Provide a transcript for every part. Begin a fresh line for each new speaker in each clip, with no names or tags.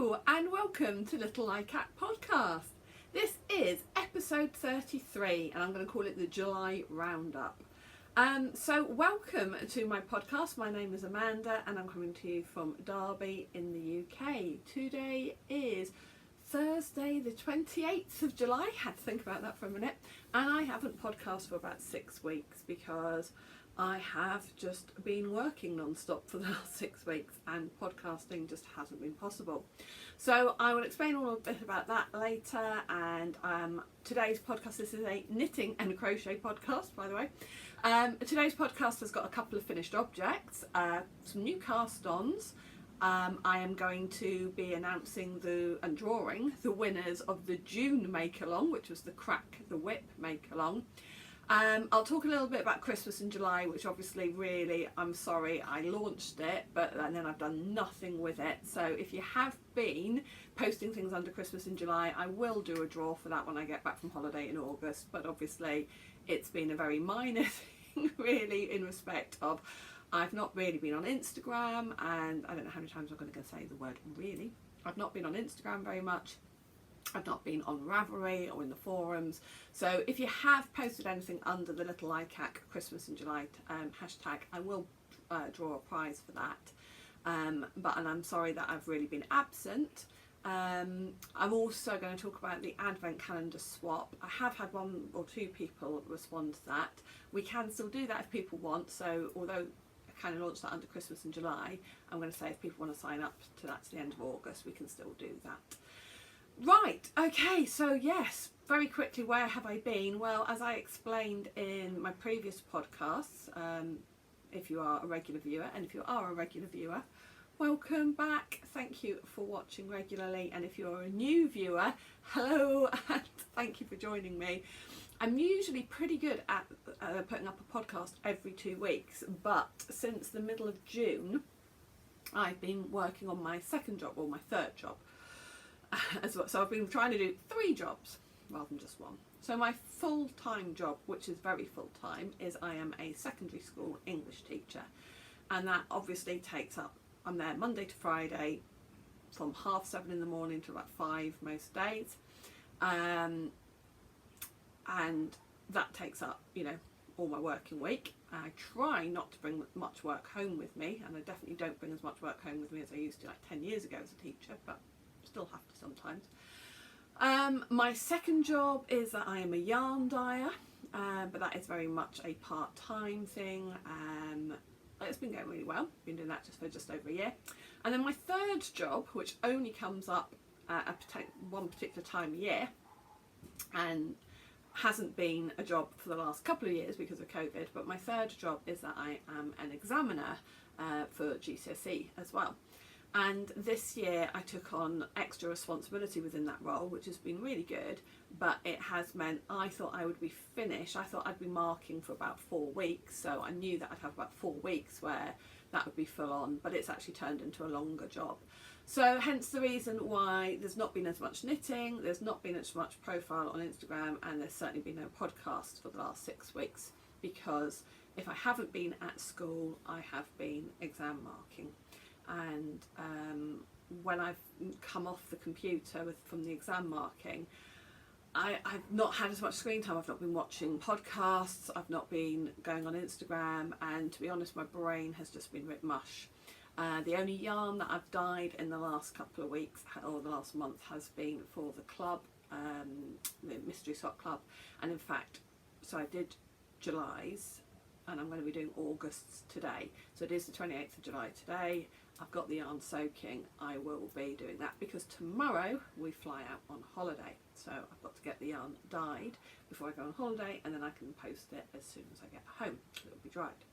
Hello and welcome to Little Likac podcast. This is episode 33 and I'm going to call it the July Roundup. So welcome to my podcast. My name is Amanda and I'm coming to you from Derby in the UK. Today is Thursday the 28th of July. Had to think about that for a minute. And I haven't podcasted for about 6 weeks because I have just been working non-stop for the last 6 weeks and podcasting just hasn't been possible. So I will explain all a bit about that later, and today's podcast, this is a knitting and crochet podcast, by the way. Today's podcast has got a couple of finished objects, some new cast ons. I am going to be announcing and drawing the winners of the June make-along, which was the Crack the WIP make-along. I'll talk a little bit about Christmas in July, which obviously really, I'm sorry, I launched it, and then I've done nothing with it. So if you have been posting things under Christmas in July, I will do a draw for that when I get back from holiday in August. But obviously it's been a very minor thing really, in respect of I've not really been on Instagram, and I don't know how many times I'm going to say the word really. I've not been on Instagram very much. I've not been on Ravelry or in the forums. So if you have posted anything under the Little Likac Christmas in July hashtag, I will draw a prize for that. And I'm sorry that I've really been absent. I'm also going to talk about the advent calendar swap. I have had 1 or 2 people respond to that. We can still do that if people want. So although I kind of launched that under Christmas in July, I'm going to say if people want to sign up to that to the end of August, we can still do that. Right, okay, so yes, very quickly, where have I been? Well, as I explained in my previous podcasts, if you are a regular viewer, and if you are a regular viewer, welcome back. Thank you for watching regularly, and if you're a new viewer, hello, and thank you for joining me. I'm usually pretty good at putting up a podcast every 2 weeks, but since the middle of June, I've been working on my second job, or my third job. As well. So I've been trying to do 3 jobs rather than just 1. So my full-time job, which is very full-time, is I am a secondary school English teacher, and that obviously takes up, I'm there Monday to Friday from 7:30 in the morning to about 5 most days, and that takes up, you know, all my working week. I try not to bring much work home with me, and I definitely don't bring as much work home with me as I used to like 10 years ago as a teacher, but still have to sometimes. My second job is that I am a yarn dyer, but that is very much a part-time thing. It's been going really well. Been doing that for just over a year. And then my third job, which only comes up at one particular time a year, and hasn't been a job for the last couple of years because of COVID, but my third job is that I am an examiner for GCSE as well. And this year I took on extra responsibility within that role, which has been really good, but it has meant I thought I would be finished. I thought I'd be marking for about 4 weeks, so I knew that I'd have about 4 weeks where that would be full on, but it's actually turned into a longer job. So hence the reason why there's not been as much knitting, there's not been as much profile on Instagram, and there's certainly been no podcast for the last 6 weeks, because if I haven't been at school, I have been exam marking. And when I've come off the computer from the exam marking, I've not had as much screen time. I've not been watching podcasts, I've not been going on Instagram, and to be honest, my brain has just been writ mush. The only yarn that I've dyed in the last couple of weeks, or the last month, has been for the club, the Mystery Sock Club, and in fact, so I did July's, and I'm going to be doing August's today. So it is the 28th of July today. I've got the yarn soaking. I will be doing that because tomorrow we fly out on holiday. So I've got to get the yarn dyed before I go on holiday, and then I can post it as soon as I get home. It'll be dried.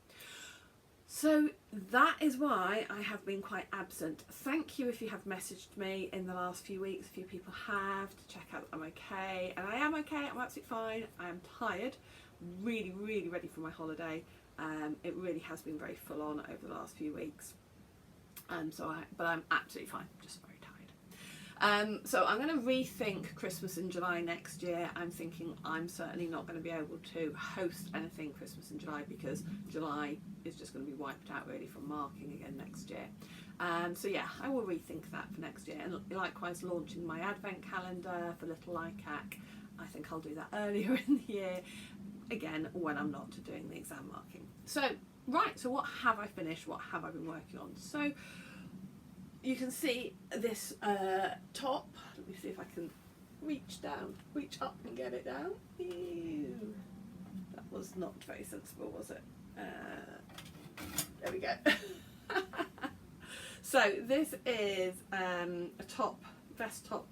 So that is why I have been quite absent. Thank you if you have messaged me in the last few weeks. A few people have, to check out that I'm okay. And I am okay, I'm absolutely fine. I am tired, really, really ready for my holiday. It really has been very full on over the last few weeks. But I'm absolutely fine, I'm just very tired. So I'm going to rethink Christmas in July next year. I'm thinking I'm certainly not going to be able to host anything Christmas in July because July is just going to be wiped out really from marking again next year. So yeah, I will rethink that for next year, and likewise launching my advent calendar for Little Likac. I think I'll do that earlier in the year, again when I'm not doing the exam marking. So right, so what have I finished, what have I been working on? So you can see this top. Let me see if I can reach up and get it down. Ew. That was not very sensible, was it? There we go. So this is a top, vest top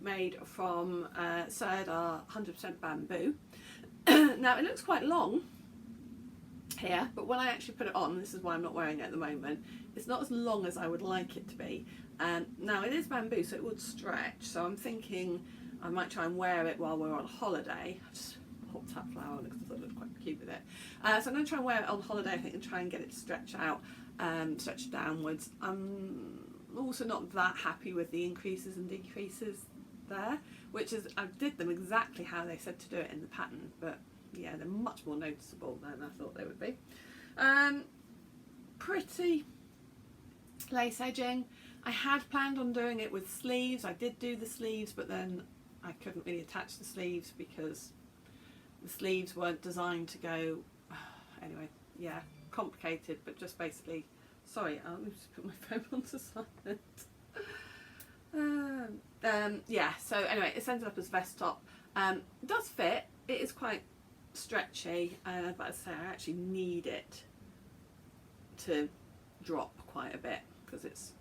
made from Sirdar 100% bamboo. Now it looks quite long here, but when I actually put it on, this is why I'm not wearing it at the moment, it's not as long as I would like it to be. Now it is bamboo, so it would stretch, so I'm thinking I might try and wear it while we're on holiday. I just popped that flower on it because I thought it looked quite cute with it. So I'm going to try and wear it on holiday, I think, and try and get it to stretch out, stretch downwards. I'm also not that happy with the increases and decreases there, which is, I did them exactly how they said to do it in the pattern, but yeah, they're much more noticeable than I thought they would be. Pretty lace edging. I had planned on doing it with sleeves. I did do the sleeves, but then I couldn't really attach the sleeves because the sleeves weren't designed to go, anyway, yeah, complicated, but just basically, sorry, I'll just put my phone on to silent. Yeah, so anyway, it's ended up as vest top. It does fit, it is quite stretchy, but as I say, I actually need it to drop quite a bit because it's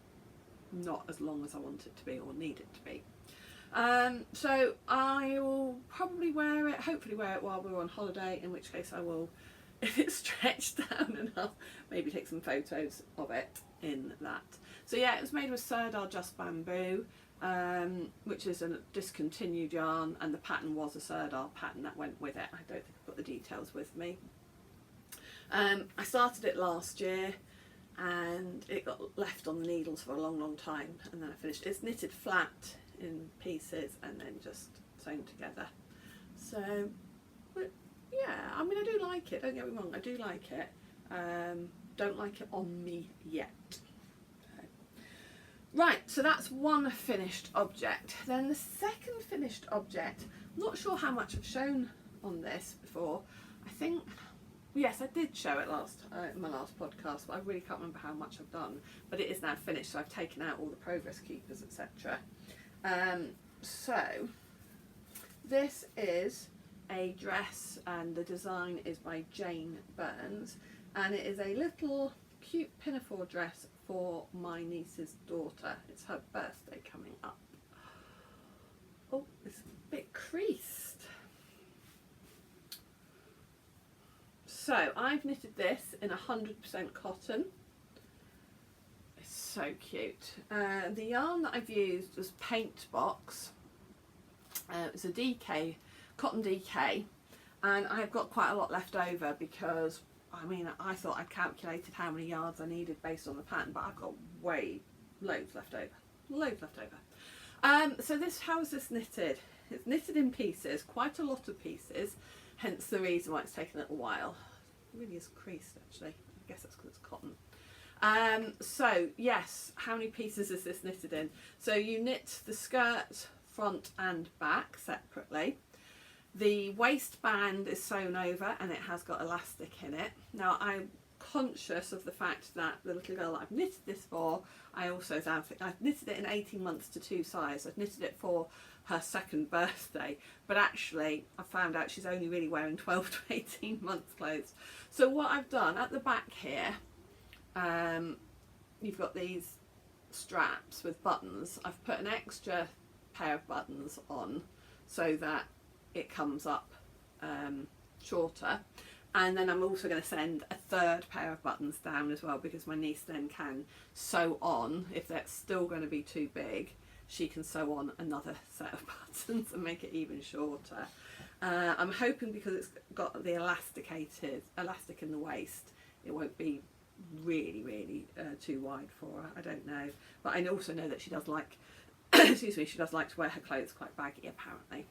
not as long as I want it to be or need it to be. So I will probably wear it, hopefully wear it while we're on holiday, in which case I will, if it's stretched down enough, maybe take some photos of it in that. So yeah, it was made with Sirdar Just Bamboo, which is a discontinued yarn, and the pattern was a Sirdar pattern that went with it. I don't think I've got the details with me. I started it last year and it got left on the needles for a long time, and then I finished it. It's knitted flat in pieces and then just sewn together. So yeah, I mean, I do like it, don't get me wrong, I do like it. Don't like it on me yet. Right, so that's one finished object. Then the second finished object, I'm not sure how much I've shown on this before. I think, yes, I did show it in my last podcast, but I really can't remember how much I've done. But it is now finished, so I've taken out all the progress keepers, etc. So this is a dress, and the design is by Jane Burns, and it is a little cute pinafore dress for my niece's daughter. It's her birthday coming up. Oh, it's a bit creased. So I've knitted this in 100% cotton. It's so cute. The yarn that I've used was Paintbox. It's a DK, cotton DK, and I've got quite a lot left over because, I mean, I thought I'd calculated how many yards I needed based on the pattern, but I've got loads left over. So this, how is this knitted? It's knitted in pieces, quite a lot of pieces, hence the reason why it's taken a little while. It really is creased actually, I guess that's because it's cotton. So yes, how many pieces is this knitted in? So you knit the skirt front and back separately. The waistband is sewn over and it has got elastic in it. Now I'm conscious of the fact that the little girl that I've knitted this for, I've knitted it in 18 months to 2 size. I've knitted it for her 2nd birthday, but actually I found out she's only really wearing 12 to 18 months clothes. So what I've done at the back here, you've got these straps with buttons. I've put an extra pair of buttons on so that it comes up shorter, and then I'm also going to send a 3rd pair of buttons down as well, because my niece then can sew on, if that's still going to be too big, she can sew on another set of buttons and make it even shorter. I'm hoping because it's got the elastic in the waist, it won't be really too wide for her. I don't know, but I also know that she does like excuse me, she does like to wear her clothes quite baggy apparently.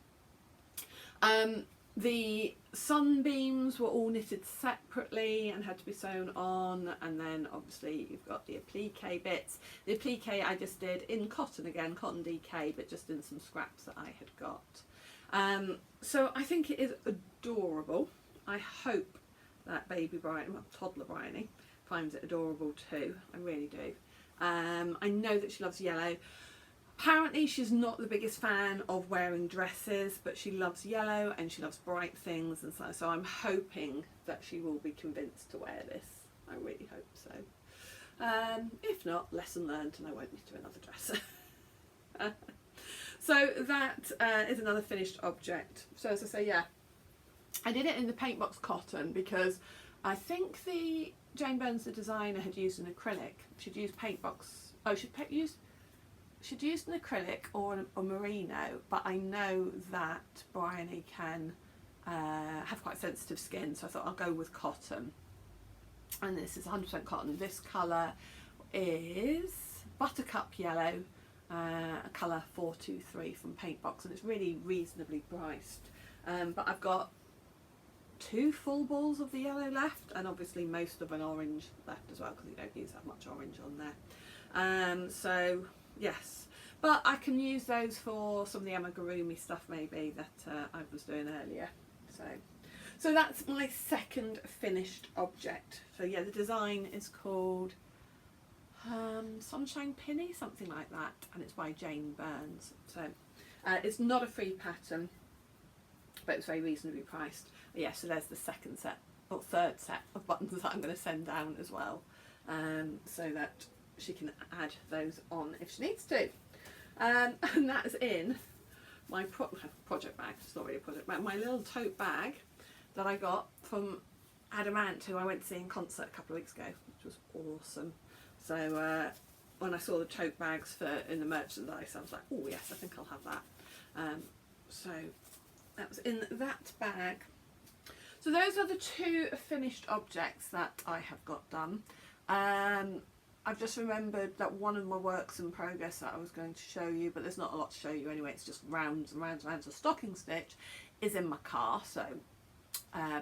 The sunbeams were all knitted separately and had to be sewn on, and then obviously you've got the applique bits. The applique I just did in cotton again, cotton DK, but just in some scraps that I had got. So I think it is adorable. I hope that baby Bryony, well, toddler Bryony, finds it adorable too. I really do. I know that she loves yellow. Apparently she's not the biggest fan of wearing dresses, but she loves yellow and she loves bright things, and so I'm hoping that she will be convinced to wear this. I really hope so. If not, lesson learned, and I won't knit her another dress. So that is another finished object. So as I say, yeah, I did it in the Paintbox cotton because I think the Jane Burns, the designer, had used an acrylic. She'd used Paintbox. Oh, she'd used an acrylic or a merino, but I know that Bryony can have quite sensitive skin, so I thought I'll go with cotton. And this is 100% cotton. This colour is Buttercup Yellow, a colour 423 from Paintbox, and it's really reasonably priced. But I've got 2 full balls of the yellow left, and obviously most of an orange left as well, because you don't use that much orange on there. So yes, but I can use those for some of the amigurumi stuff maybe that I was doing earlier. So that's my second finished object. So yeah, the design is called Sunshine Pinny, something like that, and it's by Jane Burns. So it's not a free pattern, but it's very reasonably priced. But yeah, so there's the second set or third set of buttons that I'm going to send down as well, so that she can add those on if she needs to. And that's in my project bag. It's not really a project bag, my little tote bag that I got from Adamant, who I went to see in concert a couple of weeks ago, which was awesome. So when I saw the tote bags in the merchandise, I was like, oh yes, I think I'll have that. So that was in that bag. So those are the 2 finished objects that I have got done. I've just remembered that one of my works in progress that I was going to show you, but there's not a lot to show you anyway, it's just rounds and rounds and rounds of stocking stitch, is in my car. So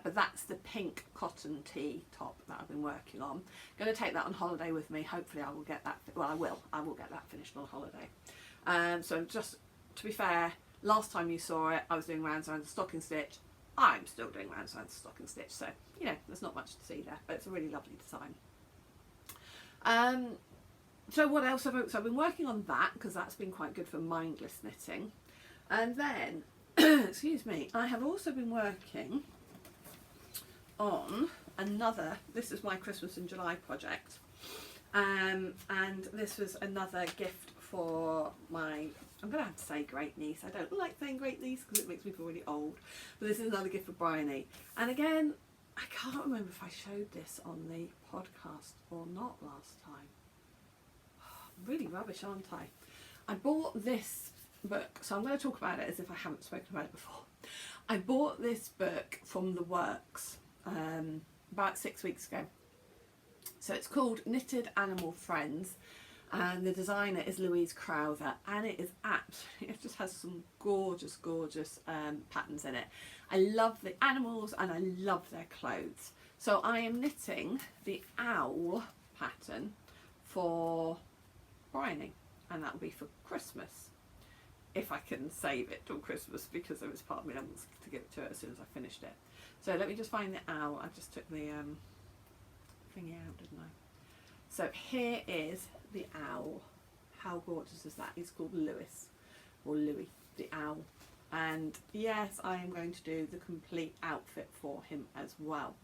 but that's the pink cotton tee top that I've been working on. Going to take that on holiday with me. Hopefully I will get that, well I will get that finished on holiday. So just to be fair, last time you saw it I was doing rounds and rounds of stocking stitch. I'm still doing rounds and rounds of stocking stitch, so you know, there's not much to see there, but it's a really lovely design. So what else have so I've been working on that because that's been quite good for mindless knitting. And then excuse me, I have also been working on another, this is my Christmas in July project, and this was another gift for my, I'm going to have to say great niece. I don't like saying great niece because it makes me feel really old, but this is another gift for Bryony. And again, I can't remember if I showed this on the podcast or not last time. I'm really rubbish, aren't I? I bought this book, so I'm going to talk about it as if I haven't spoken about it before. I bought this book from The Works about 6 weeks ago. So it's called Knitted Animal Friends, and the designer is Louise Crowther, and it is absolutely, it just has some gorgeous patterns in it. I love the animals and I love their clothes. So I am knitting the owl pattern for Bryony, and that will be for Christmas, if I can save it till Christmas, because there was part of me that wants to give it to her as soon as I finished it. So let me just find the owl. I just took the thingy out, didn't I? So here is the owl. How gorgeous is that? He's called Lewis, or Louis, the owl. And yes, I am going to do the complete outfit for him as well.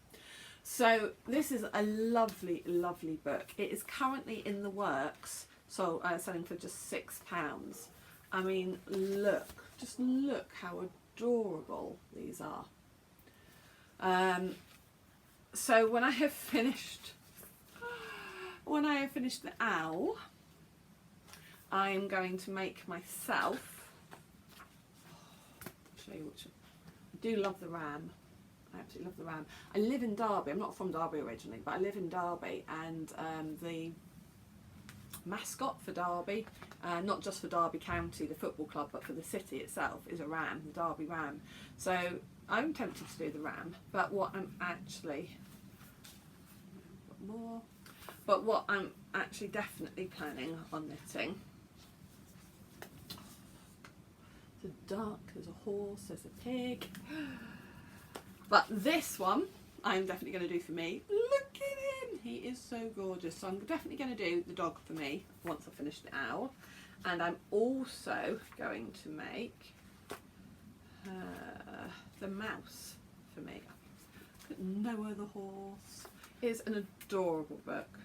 So this is a lovely book. It is currently in the works, so selling for just £6. I mean, look, just look how adorable these are. So when I have finished the owl, I'm going to make myself, I'll show you which, I do love the ram. I absolutely love the ram. I live in Derby. I'm not from Derby originally, but I live in Derby, and the mascot for Derby, not just for Derby County, the football club, but for the city itself, is a ram, the Derby ram. So I'm tempted to do the ram, but what I'm actually definitely planning on knitting. There's a duck, there's a horse, there's a pig. But this one I'm definitely going to do for me. Look at him, he is so gorgeous. So I'm definitely going to do the dog for me once I finish the owl. And I'm also going to make the mouse for me. Noah the horse is an adorable book,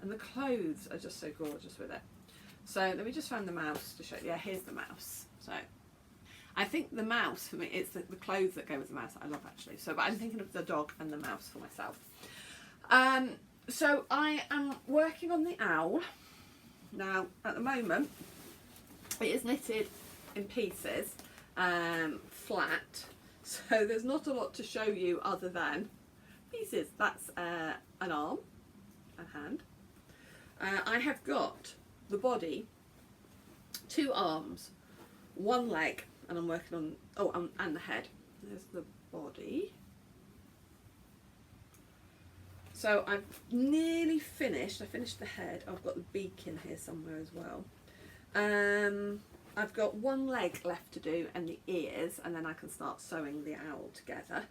and the clothes are just so gorgeous with it. So let me just find the mouse to show you. Yeah, here's the mouse. So I think the mouse for me, it's the clothes that go with the mouse that I love actually. So, but I'm thinking of the dog and the mouse for myself. So I am working on the owl. Now, at the moment, it is knitted in pieces, flat. So there's not a lot to show you other than pieces. That's an arm, a hand. I have got the body, 2 arms, 1 leg, and I'm working on, and the head. There's the body. So I've nearly finished. I finished the head. I've got the beak in here somewhere as well. I've got 1 leg left to do and the ears, and then I can start sewing the owl together.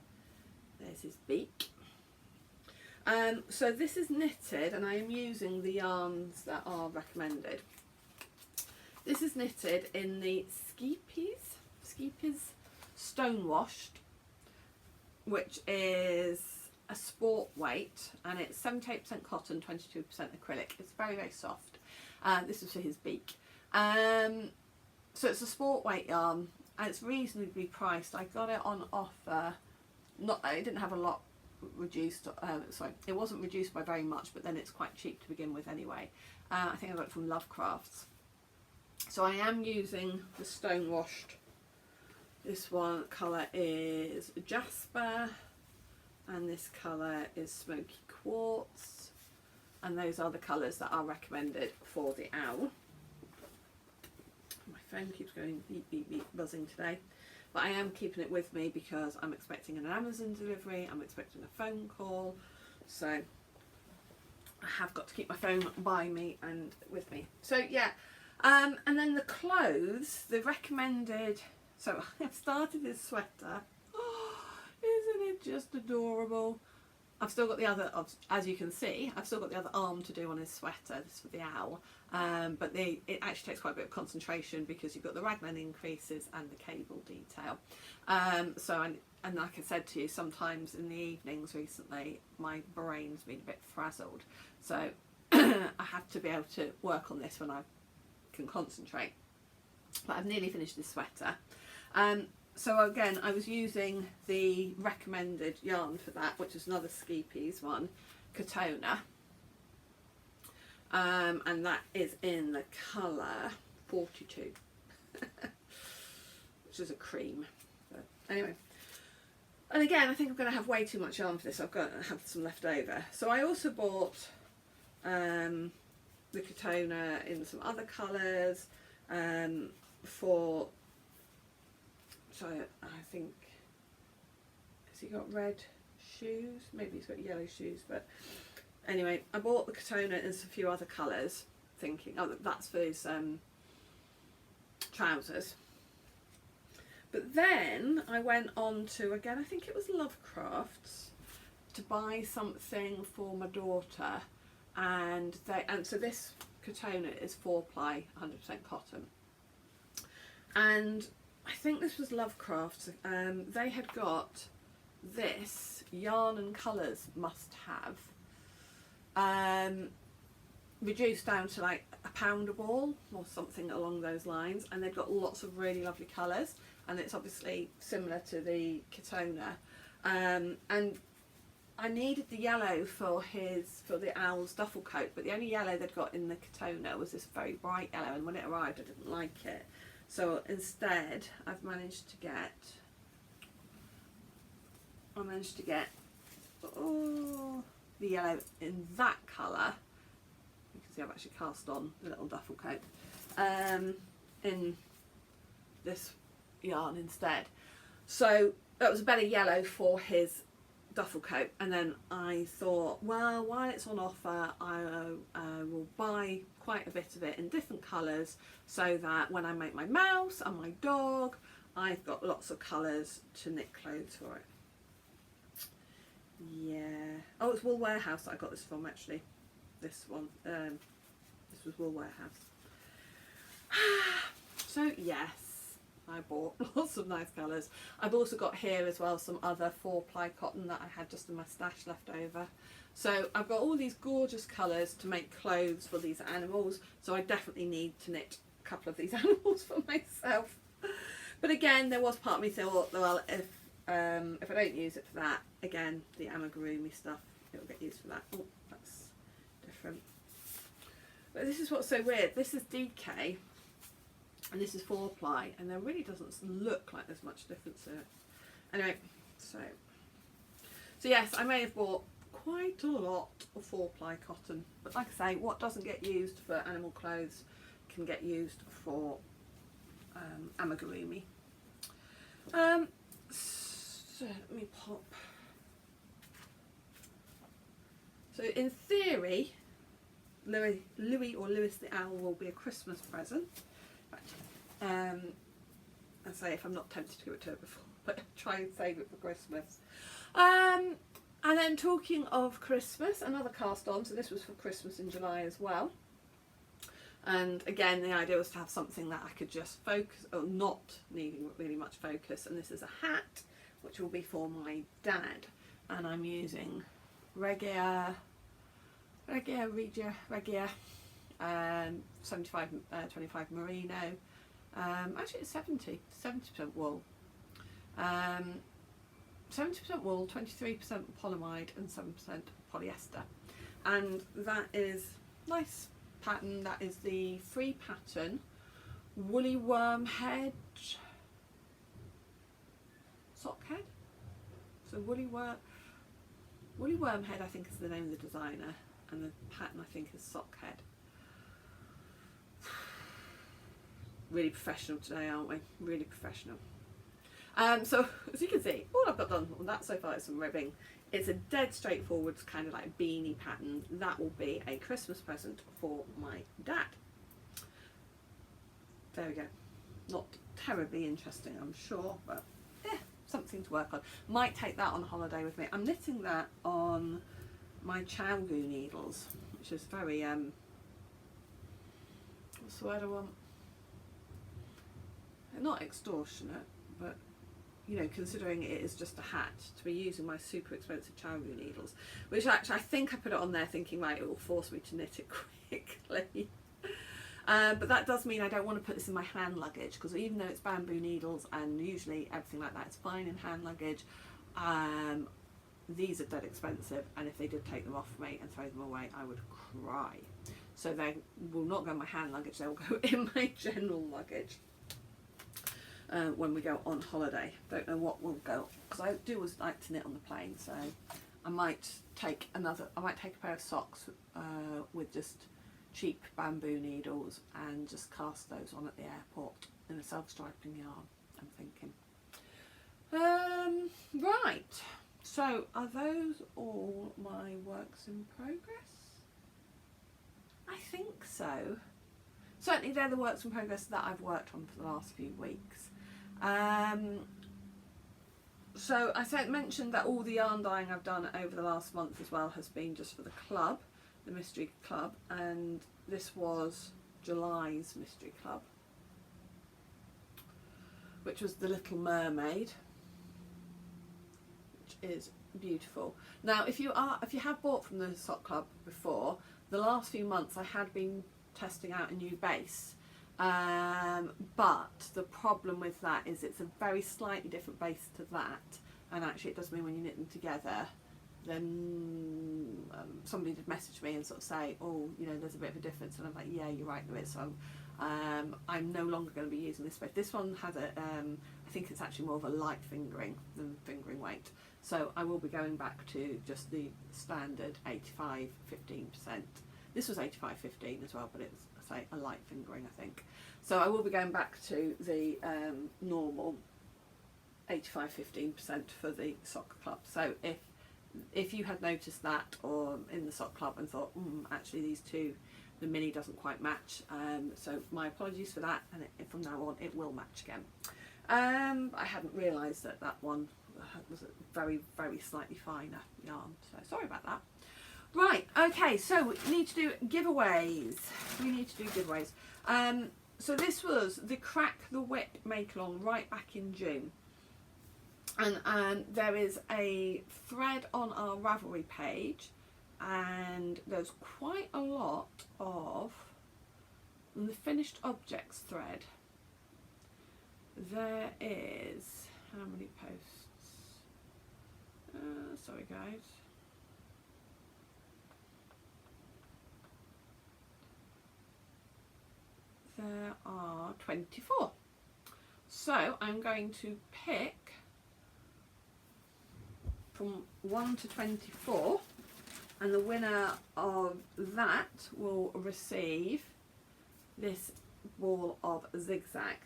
There's his beak. So this is knitted, and I am using the yarns that are recommended. This is knitted in the Scheepies Stonewashed, which is a sport weight, and it's 78% cotton, 22% acrylic. It's very, very soft. This is for his beak. So it's a sport weight yarn, and it's reasonably priced. I got it on offer. It didn't have a lot reduced. Sorry, it wasn't reduced by very much, but then it's quite cheap to begin with anyway. I think I got it from Love Crafts. So I am using the Stonewashed. This one colour is Jasper, and this colour is Smoky Quartz, and those are the colours that are recommended for the owl. My phone keeps going beep beep beep buzzing today, but I am keeping it with me because I'm expecting an Amazon delivery, I'm expecting a phone call, so I have got to keep my phone by me and with me. So yeah, and then the clothes, the recommended, so I've started this sweater. Oh, isn't it just adorable? I've still got the other, as you can see, I've still got the other arm to do on his sweater. This is for the owl, but it actually takes quite a bit of concentration because you've got the raglan increases and the cable detail. And like I said to you, sometimes in the evenings recently, my brain's been a bit frazzled, so I have to be able to work on this when I can concentrate. But I've nearly finished this sweater. So again, I was using the recommended yarn for that, which is another Scheepies one, Katona, and that is in the colour 42, which is a cream. But anyway, and again, I think I'm going to have way too much yarn for this. I've got to have some left over. So I also bought the Katona in some other colours for. So I think, has he got red shoes? Maybe he's got yellow shoes, but anyway, I bought the Katona in a few other colours, thinking, oh, that's for his trousers. But then I went on to, again, I think it was Love Crafts, to buy something for my daughter, and so this Katona is 4-ply, 100% cotton, and I think this was Love Crafts. They had got this yarn and colours must have, reduced down to like £1 a ball or something along those lines, and they've got lots of really lovely colours, and it's obviously similar to the Katona. And I needed the yellow for the owl's duffel coat, but the only yellow they'd got in the Katona was this very bright yellow, and when it arrived I didn't like it. So instead, I've managed to get the yellow in that colour. You can see I've actually cast on the little duffel coat in this yarn instead. So that was a better yellow for his duffel coat, and then I thought, well, while it's on offer, I will buy quite a bit of it in different colours, so that when I make my mouse and my dog, I've got lots of colours to knit clothes for it. Yeah. Oh, it's Wool Warehouse that I got this from, actually. This one. This was Wool Warehouse. So yes, I bought lots of nice colours. I've also got here as well some other 4-ply cotton that I had just in my stash left over. So I've got all these gorgeous colours to make clothes for these animals. So I definitely need to knit a couple of these animals for myself. But again, there was part of me thought, well, if I don't use it for that, again, the amigurumi stuff, it'll get used for that. Oh, that's different. But this is what's so weird. This is DK. And this is 4-ply, and there really doesn't look like there's much difference in it. Anyway, so yes, I may have bought quite a lot of 4-ply cotton, but like I say, what doesn't get used for animal clothes can get used for amigurumi. So let me pop. So in theory, Louis or Louis the Owl will be a Christmas present. I say if I'm not tempted to give it to her before, but try and save it for Christmas. And then talking of Christmas, another cast on, so this was for Christmas in July as well. And again, the idea was to have something that I could just focus, or not needing really much focus. And this is a hat, which will be for my dad. And I'm using Regia, 75, 25 merino. Actually it's 70% wool. 70% wool, 23% polyamide and 7% polyester. And that is nice pattern. That is the free pattern Woolly Wormhead Sockhead. So Woolly Wormhead I think is the name of the designer, and the pattern I think is Sockhead. Really professional today, aren't we? Really professional. So as you can see, all I've got done on that so far is some ribbing. It's a dead straightforward kind of like beanie pattern. That will be a Christmas present for my dad. There we go. Not terribly interesting, I'm sure, but yeah, something to work on. Might take that on holiday with me. I'm knitting that on my Chowgoo needles, which is very what's the word I want? Not extortionate, but you know, considering it is just a hat, to be using my super expensive Chowgoo needles, which actually I think I put it on there thinking like it will force me to knit it quickly. But that does mean I don't want to put this in my hand luggage, because even though it's bamboo needles and usually everything like that is fine in hand luggage, these are dead expensive, and if they did take them off me and throw them away, I would cry. So they will not go in my hand luggage, they will go in my general luggage. When we go on holiday. Don't know what will go, because I do always like to knit on the plane, so I might take a pair of socks with just cheap bamboo needles and just cast those on at the airport in a self-striping yarn, I'm thinking. Right, so are those all my works in progress? I think so. Certainly they're the works in progress that I've worked on for the last few weeks. So I mentioned that all the yarn dyeing I've done over the last month as well has been just for the club, the Mystery Club, and this was July's Mystery Club, which was the Little Mermaid, which is beautiful. Now if you have bought from the Sock Club before, the last few months I had been testing out a new base, but the problem with that is it's a very slightly different base to that, and actually it does mean when you knit them together, then somebody did message me and sort of say, oh, you know, there's a bit of a difference, and I'm like, yeah, you're right, there is. So I'm no longer going to be using this base. This one has a I think it's actually more of a light fingering than fingering weight, so I will be going back to just the standard 85-15% This was 85.15 as well, but it was, I say, a light fingering, I think. So I will be going back to the normal 85-15% for the sock club. So if you had noticed that, or in the sock club, and thought, actually these two, the mini doesn't quite match, so my apologies for that, and from now on it will match again. I hadn't realised that that one was a very, very slightly finer yarn, so sorry about that. Right, okay, so we need to do giveaways. So this was the Crack the Whip make-along right back in June. And there is a thread on our Ravelry page, and there's quite a lot of the finished objects thread. There is, how many posts? Sorry guys. There are 24. So I'm going to pick from 1 to 24, and the winner of that will receive this ball of zigzag.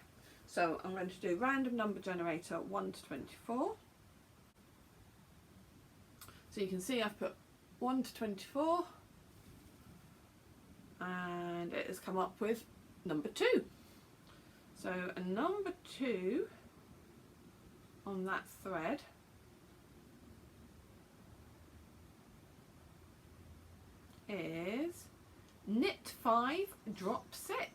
So I'm going to do random number generator 1 to 24. So you can see I've put 1 to 24, and it has come up with number 2. So a number 2 on that thread is knit 5 drop 6,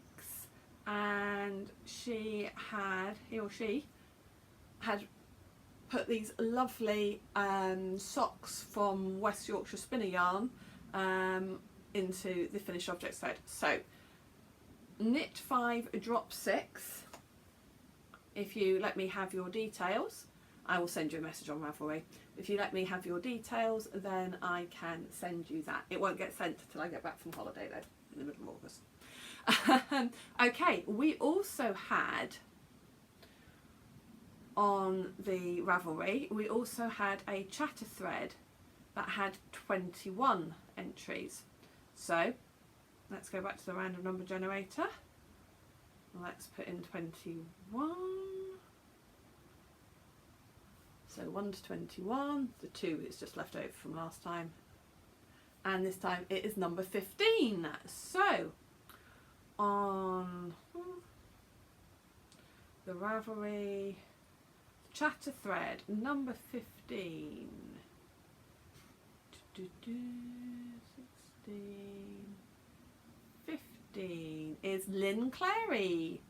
and he or she had put these lovely socks from West Yorkshire Spinner yarn into the finished objects thread. So knit 5 drop 6, if you let me have your details, I will send you a message on Ravelry. If you let me have your details, then I can send you that. It won't get sent until I get back from holiday though, in the middle of August. Okay, we also had on the Ravelry, we also had a chatter thread that had 21 entries. So let's go back to the random number generator. Let's put in 21. So 1 to 21, the 2 is just left over from last time. And this time it is number 15. So on the Ravelry chatter thread, number 15. 15 is Lynn Clary,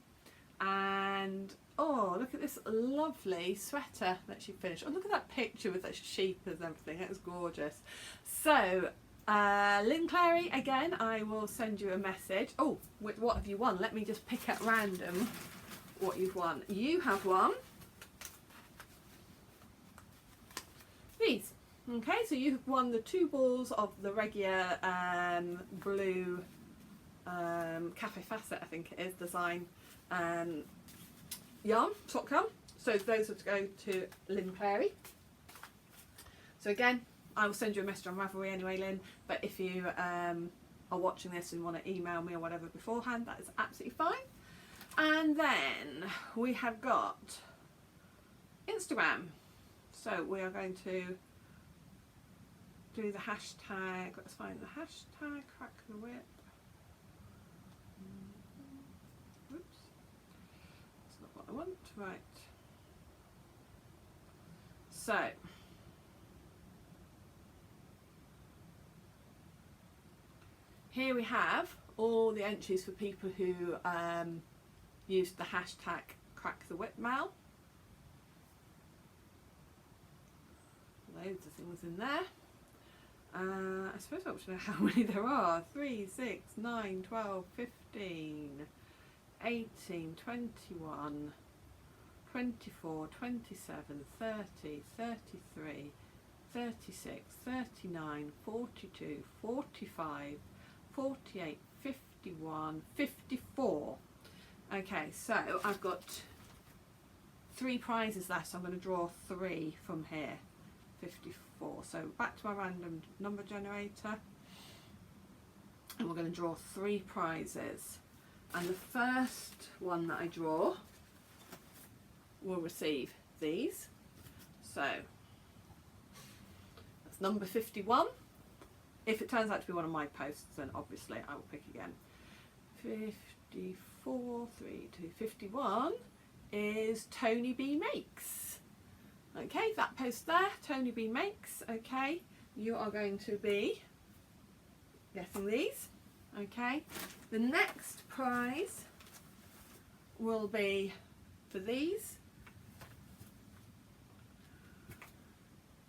and oh, look at this lovely sweater that she finished. Oh, look at that picture with that sheep and everything. It was gorgeous. So Lynn Clary, again, I will send you a message. Oh, what have you won? Let me just pick at random what you've won. You have won these. Okay, so you have won the 2 balls of the Regia blue Cafe Facet, I think it is, design yarn, sock yarn. So those are to go to Lynn Clary. So again, I will send you a message on Ravelry anyway, Lynn, but if you are watching this and want to email me or whatever beforehand, that is absolutely fine. And then we have got Instagram. So we are going to do the hashtag, let's find the hashtag, Crack the Whip. Oops, that's not what I want, right. So, here we have all the entries for people who used the hashtag Crack the WIP MAL. Loads of things in there. I suppose I want to know how many there are. 3, 6, 9, 12, 15, 18, 21, 24, 27, 30, 33, 36, 39, 42, 45, 48, 51, 54. Okay, so I've got 3 prizes left, so I'm going to draw 3 from here. 54. So back to my random number generator. and we're going to draw 3 prizes. And the first one that I draw will receive these. So that's number 51. If it turns out to be one of my posts, then obviously I will pick again. 54, 3, 2, 51 is Tony B Makes. Okay, that post there, Tony B Makes. Okay, you are going to be getting these. Okay, the next prize will be for these,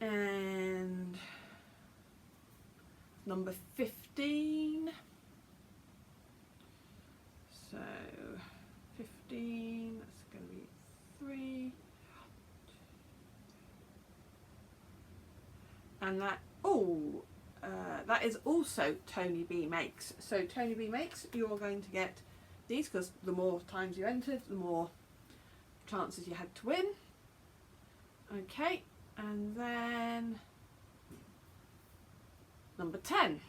and number 15. So 15, that's going to be 3, and that, that is also Tony B Makes. So Tony B Makes, you're going to get these, because the more times you entered, the more chances you had to win. Okay, and then number 10.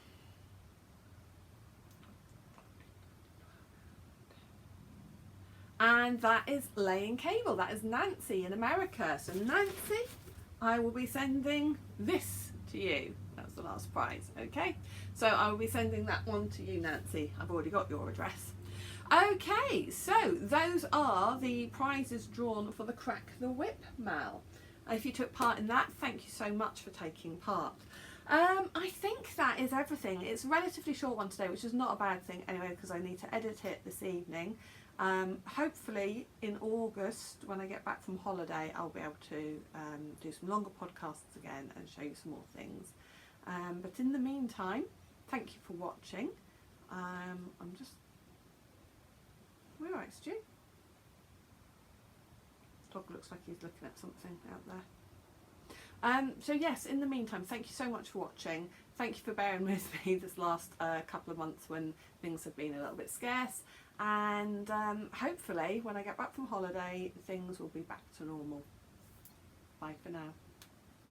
And that is laying cable. That is Nancy in America. So Nancy, I will be sending this to you. That's the last prize. Okay, so I will be sending that one to you, Nancy. I've already got your address. Okay, so those are the prizes drawn for the Crack the WIP MAL. If you took part in that, thank you so much for taking part. I think that is everything. It's a relatively short one today, which is not a bad thing anyway, because I need to edit it this evening. Hopefully in August, when I get back from holiday, I'll be able to do some longer podcasts again and show you some more things. But in the meantime, thank you for watching. We're right, Stu. Dog looks like he's looking at something out there. So yes, in the meantime, thank you so much for watching. Thank you for bearing with me this last couple of months when things have been a little bit scarce. And hopefully when I get back from holiday, things will be back to normal. Bye for now.